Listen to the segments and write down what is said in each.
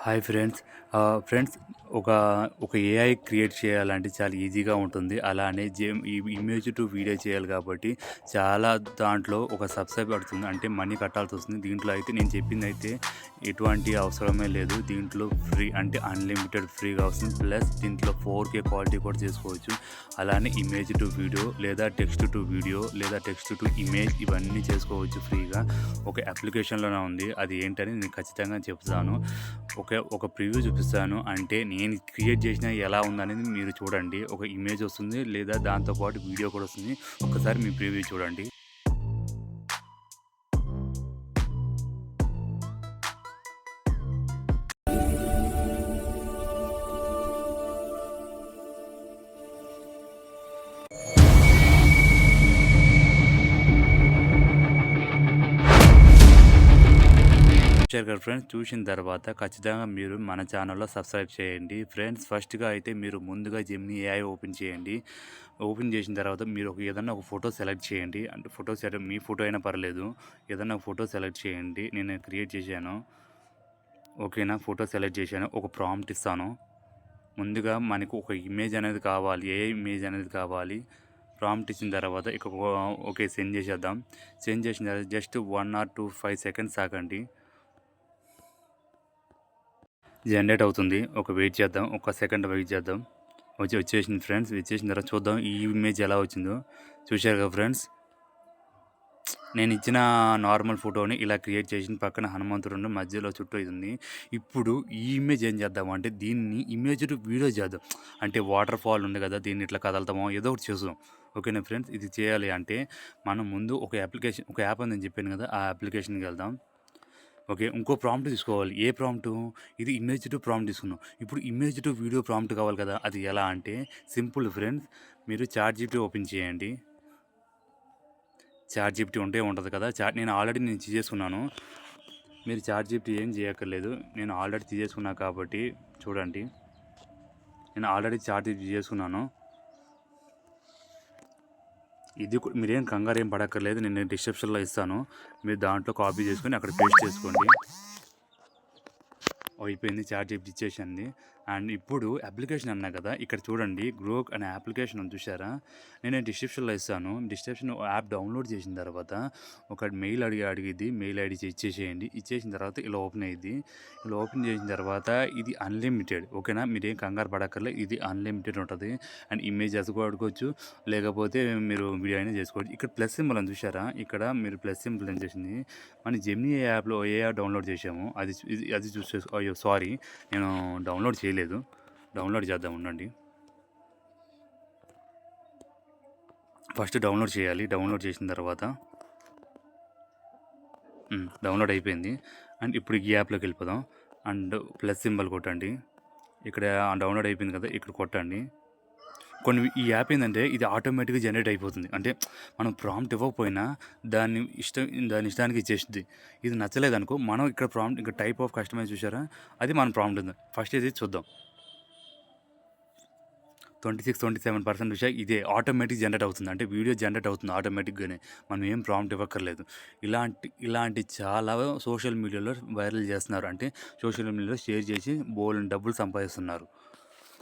Hi friends. Friends, ఒక ఒక AI create చేయాలంటే చాలా ఈజీగా ఉంటుంది. అలానే ఈ ఇమేజ్ టు వీడియో చేయాలి కాబట్టి చాలా దాంట్లో ఒక సబ్స్క్రైబ్ పడుతుంది. అంటే మనీ కట్టాల్సొస్తుంది. దీంట్లో అయితే నేను చెప్పిందైతే ఎటువంటి అవసరమే లేదు. దీంట్లో ఫ్రీ అంటే అన్‌లిమిటెడ్ ఫ్రీగా వస్తుంది. ప్లస్ దీంట్లో 4K క్వాలిటీ కూడా చేసుకోవచ్చు. అలానే ఇమేజ్ టు వీడియో లేదా టెక్స్ట్ టు వీడియో లేదా టెక్స్ట్ టు ఇమేజ్ ఇవన్నీ చేసుకోవచ్చు ఫ్రీగా. ఒక అప్లికేషన్‌లోనే ఉంది. అది ఏంటని నేను ఖచ్చితంగా చెప్తాను. ఒక ప్రివ్యూ చూపిస్తాను. అంటే నేను క్రియేట్ చేసిన ఎలా ఉందనేది మీరు చూడండి. ఒక ఇమేజ్ వస్తుంది లేదా దాంతో పాటు వీడియో కూడా వస్తుంది. ఒక్కసారి మీ ప్రివ్యూ చూడండి. చూశారు కదా ఫ్రెండ్స్. చూసిన తర్వాత ఖచ్చితంగా మీరు మన ఛానల్‌లో సబ్స్క్రైబ్ చేయండి. ఫ్రెండ్స్, ఫస్ట్‌గా అయితే మీరు ముందుగా జెమినీ ఏఐ ఓపెన్ చేయండి. ఓపెన్ చేసిన తర్వాత మీరు ఏదన్నా ఒక ఫోటో సెలెక్ట్ చేయండి. అంటే మీ ఫోటో అయినా పర్లేదు. ఏదన్నా ఒక ఫోటో సెలెక్ట్ చేయండి. నేను క్రియేట్ చేశాను. ఓకేనా? ఫోటో సెలెక్ట్ చేశాను. ఒక ప్రాంప్ట్ ఇస్తాను. ముందుగా మనకు ఒక ఇమేజ్ అనేది కావాలి. ఏ ఇమేజ్ అనేది కావాలి. ప్రాంప్ట్ ఇచ్చిన తర్వాత ఇక ఓకే సెండ్ చేసేద్దాం. సెండ్ చేసిన తర్వాత జస్ట్ 1 ఆర్ 2, 5 సెకండ్స్ ఆగండి. జనరేట్ అవుతుంది. వెయిట్ చేద్దాం. ఒక సెకండ్ వెయిట్ చేద్దాం. వచ్చేసింది ఫ్రెండ్స్. వచ్చేసిన తర్వాత చూద్దాం ఈ ఇమేజ్ ఎలా వచ్చిందో. చూశారు కదా ఫ్రెండ్స్. నేను ఇచ్చిన నార్మల్ ఫోటోని ఇలా క్రియేట్ చేసిన పక్కన హనుమంతుడు మధ్యలో చుట్టూ ఇది ఉంది. ఇప్పుడు ఈ ఇమేజ్ ఏం చేద్దాం అంటే దీన్ని ఇమేజ్ టు వీడియో చేద్దాం. అంటే వాటర్ ఫాల్ ఉంది కదా, దీన్ని ఇట్లా కదలతామో ఏదో ఒకటి చేద్దాం. ఓకేనా ఫ్రెండ్స్. ఇది చేయాలి అంటే మనం ముందు ఒక యాప్ ఉందని చెప్పాను కదా, ఆ అప్లికేషన్కి వెళ్దాం. ఓకే, ఇంకో ప్రాంప్ట్ తీసుకోవాలి. ఏ ప్రాంప్టు? ఇది ఇమేజ్ టు ప్రాంప్ట్ తీసుకున్నాం. ఇప్పుడు ఇమేజ్ టు వీడియో ప్రాంప్ట్ కావాలి కదా, అది ఎలా అంటే సింపుల్ ఫ్రెండ్స్. మీరు చాట్‌జీపీటీ ఓపెన్ చేయండి. చాట్‌జీపీటీ ఉంటుంది కదా. నేను ఆల్రెడీ తీసేసుకున్నాను. మీరు చాట్‌జీపీటీ ఏం చేయక్కర్లేదు. నేను ఆల్రెడీ తీసేసుకున్నా కాబట్టి చూడండి. నేను ఆల్రెడీ చాట్‌జీపీటీ చేసుకున్నాను. ఇది మీరేం కంగారు ఏం పడక్కర్లేదు. నేను డిస్క్రిప్షన్‌లో ఇస్తాను. మీరు దాంట్లో కాపీ చేసుకొని అక్కడ పేస్ట్ చేసుకోండి. అయిపోయింది. చాట్‌జీపీటీ ఇచ్చేసింది. అండ్ ఇప్పుడు అప్లికేషన్ అన్నా కదా, ఇక్కడ చూడండి గ్రోక్ అనే అప్లికేషన్ ఉంది చూసారా? నేను డిస్క్రిప్షన్‌లో ఇస్తాను. డిస్క్రిప్షన్ యాప్ డౌన్లోడ్ చేసిన తర్వాత ఒక మెయిల్ అడిగిద్ది. మెయిల్ ఐడీ ఇచ్చేసేయండి. ఇచ్చేసిన తర్వాత ఇలా ఓపెన్ అయ్యిద్ది. ఇలా ఓపెన్ చేసిన తర్వాత ఇది అన్‌లిమిటెడ్. ఓకేనా? మీరేం కంగారు పడక్కర్లేదు. ఇది అన్‌లిమిటెడ్ ఉంటుంది. అండ్ ఇమేజెస్ కూడా వాడుకోవచ్చు. లేకపోతే మీరు వీడియో అయినా చేసుకోవచ్చు. ఇక్కడ ప్లస్ సింబల్ అని చూసారా? ఇక్కడ మీరు ప్లస్ సింబల్ అని చేసింది మన జెమినీ యాప్‌లో ఏ యాప్ డౌన్లోడ్ చేసామో అది చూస్ అయ్యో సారీ, నేను డౌన్లోడ్ చేయలేదు. డౌన్లోడ్ చేద్దాం ఉండండి. ఫస్ట్ డౌన్లోడ్ చేయాలి. డౌన్లోడ్ చేసిన తర్వాత డౌన్లోడ్ అయిపోయింది. అండ్ ఇప్పుడు ఈ యాప్లోకి వెళ్ళిపోదాం. అండ్ ప్లస్ సింబల్ కొట్టండి. ఇక్కడ డౌన్లోడ్ అయిపోయింది కదా, ఇక్కడ కొట్టండి. ఈ యాప్ ఏంటంటే ఇది ఆటోమేటిక్గా జనరేట్ అయిపోతుంది. అంటే మనం ప్రాంప్ట్ ఇవ్వకపోయినా దాని ఇష్టానికి ఇచ్చేస్తుంది. ఇది నచ్చలేదనుకో, మనం ఇక్కడ ప్రాంప్ట్ ఇంకా టైప్ ఆఫ్ కస్టమైజ్ చూసారా, అది మన ప్రాంప్ట్ ఉంది. ఫస్ట్ ఇది చూద్దాం. 27% విషయం ఇదే ఆటోమేటిక్ జనరేట్ అవుతుంది. అంటే వీడియో జనరేట్ అవుతుంది ఆటోమేటిక్గానే. మనం ఏం ప్రాంప్ట్ ఇవ్వక్కర్లేదు. ఇలాంటి చాలా సోషల్ మీడియాలో వైరల్ చేస్తున్నారు. అంటే సోషల్ మీడియాలో షేర్ చేసి బోలెడన్ని డబ్బులు సంపాదిస్తున్నారు.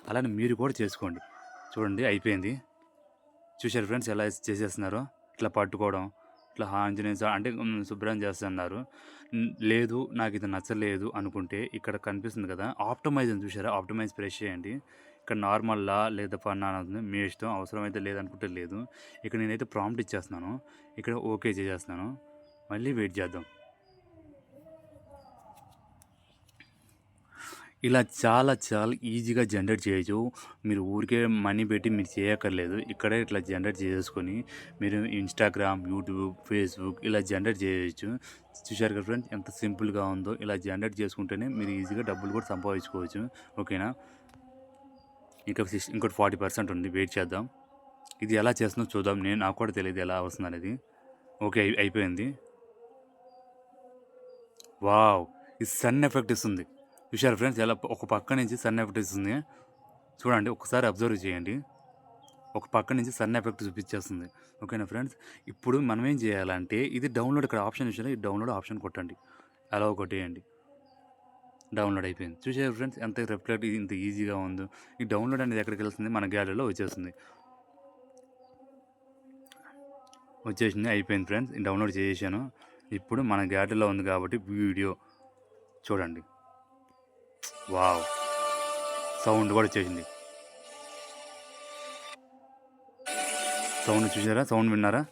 అలానే మీరు కూడా చేసుకోండి. చూడండి అయిపోయింది. చూశారు ఫ్రెండ్స్ ఎలా చేసేస్తున్నారో? ఇట్లా పట్టుకోవడం, ఇట్లా ఆంజనేయ అంటే శుభ్రం చేస్తున్నారు. లేదు నాకు ఇది నచ్చలేదు అనుకుంటే ఇక్కడ కనిపిస్తుంది కదా, ఆప్టిమైజ్ అని చూసారా? ఆప్టిమైజ్ ప్రెస్ చేయండి. ఇక్కడ నార్మల్లా లేదా ఫన్ అని మీ ఇష్టం. అవసరమైతే లేదనుకుంటే లేదు. ఇక్కడ నేనైతే ప్రాంప్ట్ ఇచ్చేస్తున్నాను. ఇక్కడ ఓకే చేసేస్తున్నాను. మళ్ళీ వెయిట్ చేద్దాం. ఇలా చాలా ఈజీగా జనరేట్ చేయొచ్చు. మీరు ఊరికే మనీ పెట్టి మీరు చేయక్కర్లేదు. ఇక్కడే ఇట్లా జనరేట్ చేసేసుకొని మీరు ఇన్‌స్టాగ్రామ్, యూట్యూబ్, ఫేస్‌బుక్ ఇలా జనరేట్ చేయొచ్చు. చూశారు కదా ఫ్రెండ్స్ ఎంత సింపుల్‌గా ఉందో. ఇలా జనరేట్ చేసుకుంటేనే మీరు ఈజీగా డబ్బులు కూడా సంపాదించుకోవచ్చు. ఓకేనా? ఇంకోటి 40% ఉంది. వెయిట్ చేద్దాం. ఇది ఎలా చేస్తుందో చూద్దాం. నాకు కూడా తెలియదు ఎలా వస్తుందనేది. ఓకే, అయిపోయింది. వావ్! ఇది సన్ ఎఫెక్ట్ ఇస్తుంది. చూశారా ఫ్రెండ్స్ ఎలా ఒక పక్క నుంచి సన్ ఎఫెక్ట్ ఇస్తుంది. చూడండి, ఒకసారి అబ్జర్వ్ చేయండి. ఒక పక్క నుంచి సన్ ఎఫెక్ట్ చూపించేస్తుంది. ఓకేనా ఫ్రెండ్స్. ఇప్పుడు మనం ఏం చేయాలంటే ఇది డౌన్లోడ్, ఇక్కడ ఆప్షన్ చూసారా? ఈ డౌన్లోడ్ ఆప్షన్ కొట్టండి. అలా కొట్టేయండి. డౌన్లోడ్ అయిపోయింది. చూసారా ఫ్రెండ్స్ ఎంత రిఫ్లెక్ట్ ఇంత ఈజీగా ఉందో. ఈ డౌన్లోడ్ అనేది ఎక్కడికి వెళ్తుంది, మన గ్యాలరీలో వచ్చేస్తుంది. వచ్చేసింది, అయిపోయింది ఫ్రెండ్స్. డౌన్లోడ్ చేసేసాను. ఇప్పుడు మన గ్యాలరీలో ఉంది కాబట్టి వీడియో చూడండి. వావ్, సౌండ్ కూడా వచ్చేసింది. సౌండ్ చూసారా, సౌండ్ విన్నారా?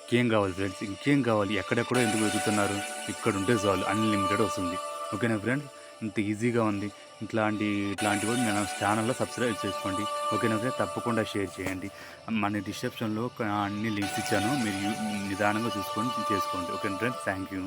ఇంకేం కావాలి ఫ్రెండ్స్, ఇంకేం కావాలి? ఎక్కడెక్కడో ఎందుకు వెతుకుతున్నారు? ఇక్కడ ఉంటే చాలు, అన్లిమిటెడ్ వస్తుంది. ఓకేనా ఫ్రెండ్స్, ఇంత ఈజీగా ఉంది. ఇట్లాంటివి కూడా మన ఛానల్లో సబ్స్క్రైబ్ చేసుకోండి. ఓకేనా ఫ్రెండ్స్, తప్పకుండా షేర్ చేయండి. మన డిస్క్రిప్షన్లో అన్ని లింక్స్ ఇచ్చాను, మీరు నిదానంగా చూసుకొని చేసుకోండి. ఓకేనా ఫ్రెండ్స్, థ్యాంక్ యూ.